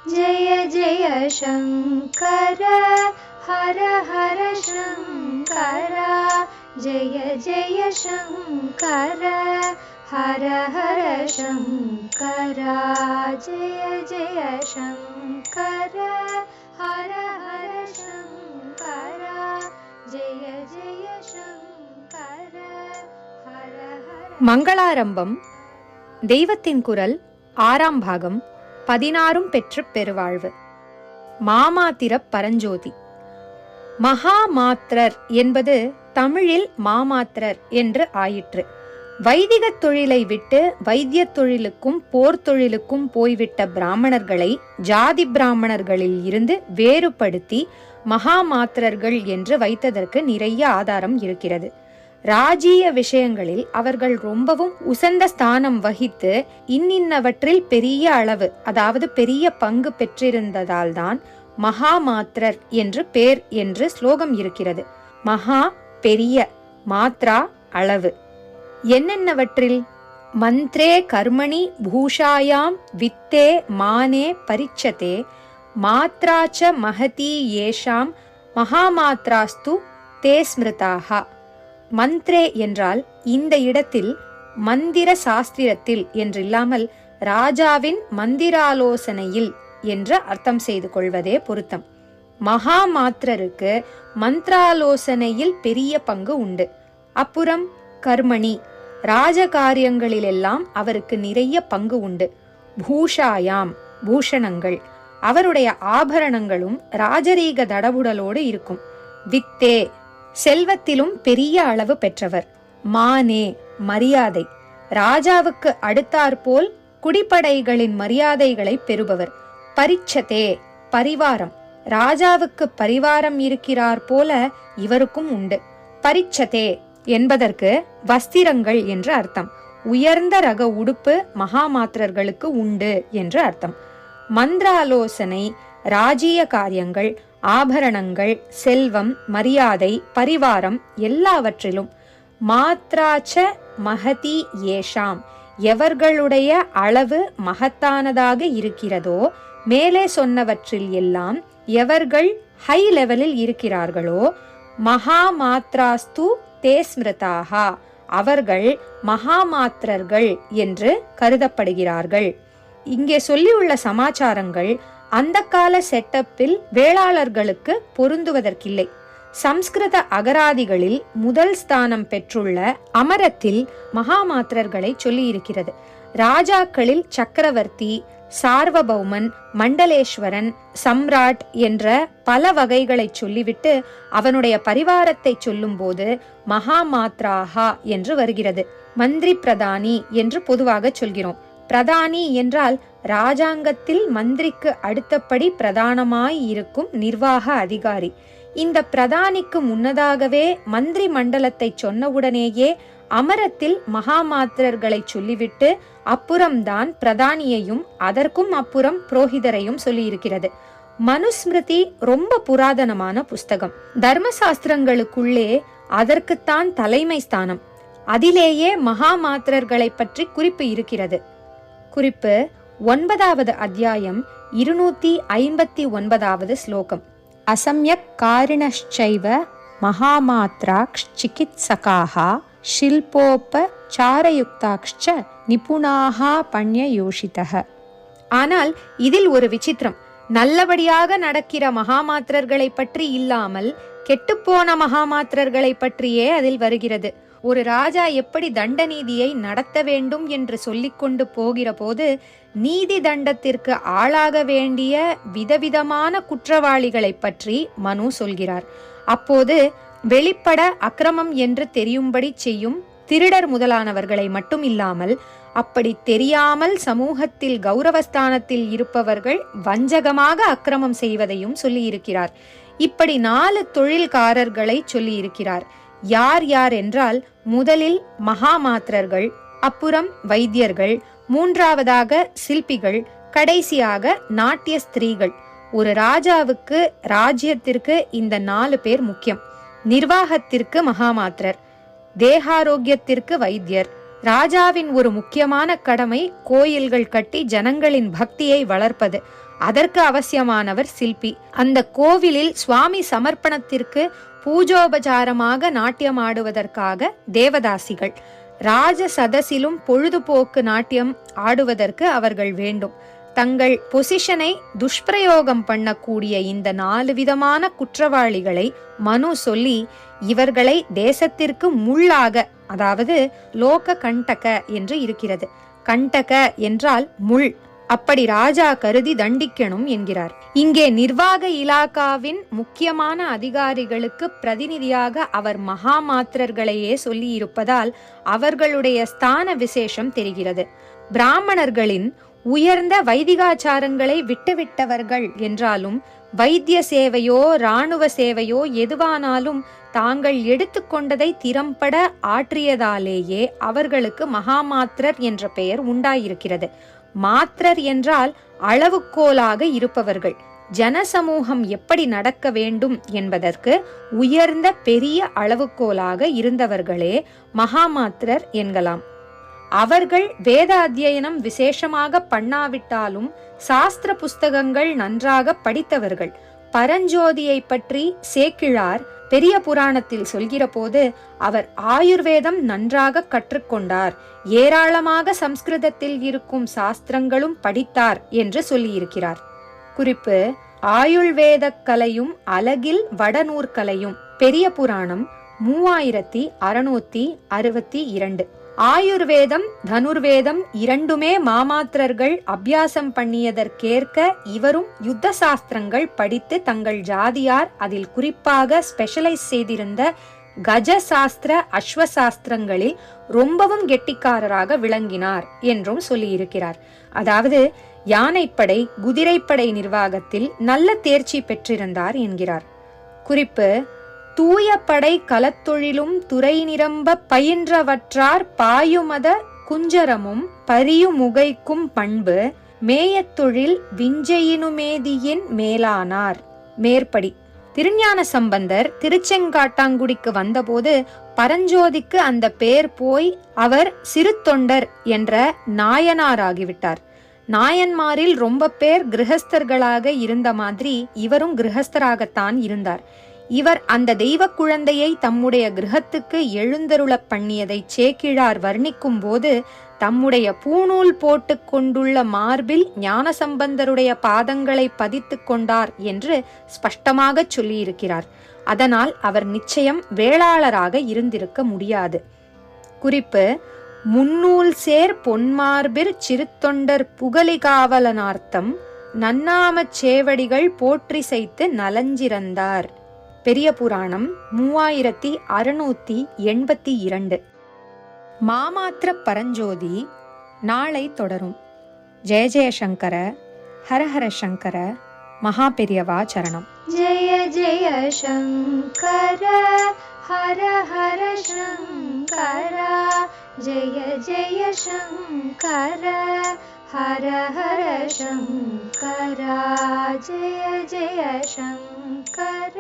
जय जय शङ्कर हर हर शङ्कर जय जय शङ्कर हर हर शङ्कर जय जय शङ्कर हर हर शङ्कर जय जय शङ्कर हर हर. மங்களாரம்பம் தெய்வத்தின் குரல் 6ஆம் பாகம் 16 பெற்று பெருவாழ்வு. மாமாத்திரப் பரஞ்சோதி. மகாமாத்திரர் என்பது தமிழில் மாமாத்திரர் என்று ஆயிற்று. வைதிகத் தொழிலை விட்டு வைத்திய தொழிலுக்கும் போர் தொழிலுக்கும் போய்விட்ட பிராமணர்களை ஜாதி பிராமணர்களில் இருந்து வேறுபடுத்தி மகாமாத்திரர்கள் என்று வைத்ததற்கு நிறைய ஆதாரம் இருக்கிறது. ராஜீய விஷயங்களில் அவர்கள் ரொம்பவும் உசந்த ஸ்தானம் வகித்து இன்னின்னவற்றில் பெரிய அளவு, அதாவது பெரிய பங்கு பெற்றிருந்ததால் தான் மகாமாத்திரர் என்று பேர் என்று ஸ்லோகம் இருக்கிறது. மகா பெரிய, மாத்ரா அளவு. என்னென்னவற்றில்? மந்த்ரே கர்மணி பூஷாயாம் வித்தே மானே பரிச்சதே மாத்ராச்ச மகதி ஏஷாம் மகாமாத்ராஸ்து தே ஸ்மிருதாக. மந்த்ரே என்றால் இந்த இடத்தில் மந்திர சாஸ்திரத்தில் என்றில்லாமல் ராஜாவின் மந்திராலோசனையில் என்று அர்த்தம் செய்து கொள்வதே பொருத்தம். மகாமாத்திரருக்கு மந்திராலோசனையில் பெரிய பங்கு உண்டு. அப்புறம் கர்மணி, ராஜகாரியங்களிலெல்லாம் அவருக்கு நிறைய பங்கு உண்டு. பூஷாயாம், பூஷணங்கள், அவருடைய ஆபரணங்களும் ராஜரீக தடபுடலோடு இருக்கும். வித்தே, செல்வத்திலும் பெரிய அளவு பெற்றவர். மானே, மரியாதை, ராஜாவுக்கு அடுத்தாற்போல் குடிப்படைகளின் மரியாதைகளை பெறுபவர். பரிச்சதே, பரிவாரம், ராஜாவுக்கு பரிவாரம் இருக்கிறார் போல இவருக்கும் உண்டு. பரிச்சதே என்பதற்கு வஸ்திரங்கள் என்று அர்த்தம். உயர்ந்த ரக உடுப்பு மகாமாத்திரர்களுக்கு உண்டு என்று அர்த்தம். மந்திராலோசனை, ராஜீய காரியங்கள், ஆபரணங்கள், செல்வம், மரியாதை, பரிவாரம் எல்லாவற்றிலும். மாத்ராச்ச மகதி ஏஷாம், எவர்களுடைய அளவு மகத்தானதாக இருக்கிறதோ, மேலே சொன்னவற்றில் எல்லாம் எவர்கள் ஹை லெவலில் இருக்கிறார்களோ, மகாமாத்ராஸ்து தே ஸ்மிருதாக, அவர்கள் மகாமாத்திரர்கள் என்று கருதப்படுகிறார்கள். இங்கே சொல்லியுள்ள சமாச்சாரங்கள் அந்த கால செட்டப்பில் வேளாளர்களுக்கு பொருந்துவதற்கில்லை. சம்ஸ்கிருத அகராதிகளில் முதல் ஸ்தானம் பெற்றுள்ள அமரத்தில் மகாமாத்திரர்களை சொல்லி இருக்கிறது. ராஜாக்களில் சக்கரவர்த்தி, சார்வபௌமன், மண்டலேஸ்வரன், சம்ராட் என்ற பல வகைகளை சொல்லிவிட்டு அவனுடைய பரிவாரத்தை சொல்லும் போது மகாமாத்ராஹா என்று வருகிறது. மந்திரி பிரதானி என்று பொதுவாக சொல்கிறோம். பிரதானி என்றால் ராஜாங்கத்தில் மந்திரிக்கு அடுத்தபடி பிரதானமாய் இருக்கும் நிர்வாக அதிகாரி. இந்த பிரதானிக்கு முன்னதாகவே மந்திரி மண்டலத்தை சொன்னவுடனேயே அமரத்தில் மகாமாத்திரர்களை சொல்லிவிட்டு அப்புறம்தான் பிரதானியையும் அதற்கும் அப்புறம் புரோகிதரையும் சொல்லியிருக்கிறது. மனுஸ்மிருதி ரொம்ப புராதனமான புஸ்தகம். தர்மசாஸ்திரங்களுக்குள்ளே அதற்குத்தான் தலைமை ஸ்தானம். அதிலேயே மகாமாத்திரர்களை பற்றி குறிப்பு இருக்கிறது. குறிப்பு 9வது அத்தியாயம் 259வது ஸ்லோகம். அசம்யக் காரிணಶ್ಚைவ மகாமாத்ராக்ஷ் சிகித்சகாஹ ஷில்போபசாரயுக்தாக்ஷ நிபுணாஹ பண்யயோஷிதஹ. ஆனால் இதில் ஒரு விசித்திரம். நல்லபடியாக நடக்கிற மகாமாத்திரர்களை பற்றி இல்லாமல் கெட்டுப்போன மகாமாத்திரர்களை பற்றியே அதில் வருகிறது. ஒரு ராஜா எப்படி தண்ட நீதியை நடத்த வேண்டும் என்று சொல்லிக்கொண்டு போகிற போது நீதி தண்டத்திற்கு ஆளாக வேண்டிய விதவிதமான குற்றவாளிகளை பற்றி மனு சொல்கிறார். அப்போது வெளிப்பட அக்கிரமம் என்று தெரியும்படி செய்யும் திருடர் முதலானவர்களை மட்டும் இல்லாமல் அப்படி தெரியாமல் சமூகத்தில் கௌரவஸ்தானத்தில் இருப்பவர்கள் வஞ்சகமாக அக்கிரமம் செய்வதையும் சொல்லி இருக்கிறார். இப்படி 4 தொழில்காரர்களை சொல்லி இருக்கிறார். யார் யார் என்றால், முதலில் மகாமாத்திரர்கள், அப்புறம் வைத்தியர்கள், மூன்றாவதாக சிற்பிகள், கடைசியாக நாட்டிய ஸ்திரீகள். ஒரு ராஜாவுக்கு, ராஜ்யத்திற்கு இந்த 4 பேர் முக்கியம். நிர்வாகத்திற்கு மகாமாத்திரர், தேகாரோக்கியத்திற்கு வைத்தியர், ராஜாவின் ஒரு முக்கியமான கடமை கோயில்கள் கட்டி ஜனங்களின் பக்தியை வளர்ப்பது. அதற்கு அவசியமானவர் சிற்பி. அந்த கோவிலில் சுவாமி சமர்ப்பணத்திற்கு பூஜோபசாரமாக நாட்டியமாடுவதற்காக தேவதாசிகள், ராஜ சதசிலும் பொழுதுபோக்கு நாட்டியம் ஆடுவதற்கு அவர்கள் வேண்டும். தங்கள் பொசிஷனை துஷ்பிரயோகம் பண்ணக்கூடிய இந்த 4 விதமான குற்றவாளிகளை மனு சொல்லி இவர்களை தேசத்திற்கு முள்ளாக, அதாவது லோக கண்டக என்று இருக்கிறது. கண்டக என்றால் முள், அப்படி ராஜா கருதி தண்டிக்கணும் என்கிறார். இங்கே நிர்வாக இலாகாவின் முக்கியமான அதிகாரிகளுக்கு பிரதிநிதியாக அவர் மகாமாத்திரர்களையே சொல்லி இருப்பதால் அவர்களுடைய ஸ்தான விசேஷம் தெரிகிறது. பிராமணர்களின் உயர்ந்த வைதிகாச்சாரங்களை விட்டுவிட்டவர்கள் என்றாலும் வைத்திய சேவையோ இராணுவ சேவையோ எதுவானாலும் தாங்கள் எடுத்துக்கொண்டதை திறம்பட ஆற்றியதாலேயே அவர்களுக்கு மகாமாத்திரர் என்ற பெயர் உண்டாயிருக்கிறது. மாத்திரர் என்றால் அளவுகோலாக இருப்பவர்கள். ஜனசமூகம் எப்படி நடக்க வேண்டும் என்பதற்கு உயர்ந்த பெரிய அளவுகோலாக இருந்தவர்களே மகாமாத்திரர் என்கலாம். அவர்கள் வேத அத்தியனம் விசேஷமாக பண்ணாவிட்டாலும் சாஸ்திர புஸ்தகங்கள் நன்றாக படித்தவர்கள். பரஞ்சோதியை பற்றி சேக்கிழார் பெரிய புராணத்தில் சொல்கிற போது அவர் ஆயுர்வேதம் நன்றாக கற்றுக்கொண்டார், ஏராளமாக சம்ஸ்கிருதத்தில் இருக்கும் சாஸ்திரங்களும் படித்தார் என்று சொல்லியிருக்கிறார். குறிப்பு: ஆயுள்வேத கலையும் அலகில் வடநூற்கலையும். பெரிய புராணம் 3662. ஆயுர்வேதம் தனுர்வேதம் இரண்டுமே மாமாத்திரர்கள் அபியாசம் பண்ணியதற்கேற்க இவரும் யுத்த சாஸ்திரங்கள் படித்து தங்கள் ஜாதியார் அதில் குறிப்பாக ஸ்பெஷலைஸ் செய்திருந்த கஜ சாஸ்திர அஸ்வசாஸ்திரங்களில் ரொம்பவும் கெட்டிக்காரராக விளங்கினார் என்றும் சொல்லியிருக்கிறார். அதாவது யானைப்படை குதிரைப்படை நிர்வாகத்தில் நல்ல தேர்ச்சி பெற்றிருந்தார் என்கிறார். குறிப்பு: தூய படை கலத்தொழிலும் துறை நிரம்ப பயின்றவற்றார் பாயுமத குஞ்சரமும் பரியுமுகைக்கும் பண்பு மேயத்தொழில் விஞ்சையினுமேதியின் மேலானார். மேற்படி. திருஞான சம்பந்தர் திருச்செங்காட்டாங்குடிக்கு வந்தபோது பரஞ்சோதிக்கு அந்த பெயர் போய் அவர் சிறு தொண்டர் என்ற நாயனாராகிவிட்டார். நாயன்மாரில் ரொம்ப பேர் கிரகஸ்தர்களாக இருந்த மாதிரி இவரும் கிரகஸ்தராகத்தான் இருந்தார். இவர் அந்த தெய்வ குழந்தையை தம்முடைய கிரகத்துக்கு எழுந்தருள பண்ணியதை சேக்கிழார் வர்ணிக்கும் போது தம்முடைய பூணூல் போட்டு கொண்டுள்ள மார்பில் ஞானசம்பந்தருடைய பாதங்களை பதித்து கொண்டார் என்று ஸ்பஷ்டமாக சொல்லியிருக்கிறார். அதனால் அவர் நிச்சயம் வேளாளராக இருந்திருக்க முடியாது. குறிப்பு: முன்னூல் சேர் பொன்மார்பிற் சிறுத்தொண்டர் புகலிகாவலனார்த்தம் நன்னாமச் சேவடிகள் போற்றி செய்து நலஞ்சிறந்தார். பெரிய புராணம் 3682. மாமாத்திர பரஞ்சோதி நாளை தொடரும். ஜெய ஜெயசங்கர, ஹரஹர சங்கர, மகா பெரியவா சரணம். ஜெய ஜெய சங்கர, ஹர ஹர சங்கர, ஜெய ஜெய சங்கர, ஹர ஹர சங்கர, ஜெய ஜெய சங்கர.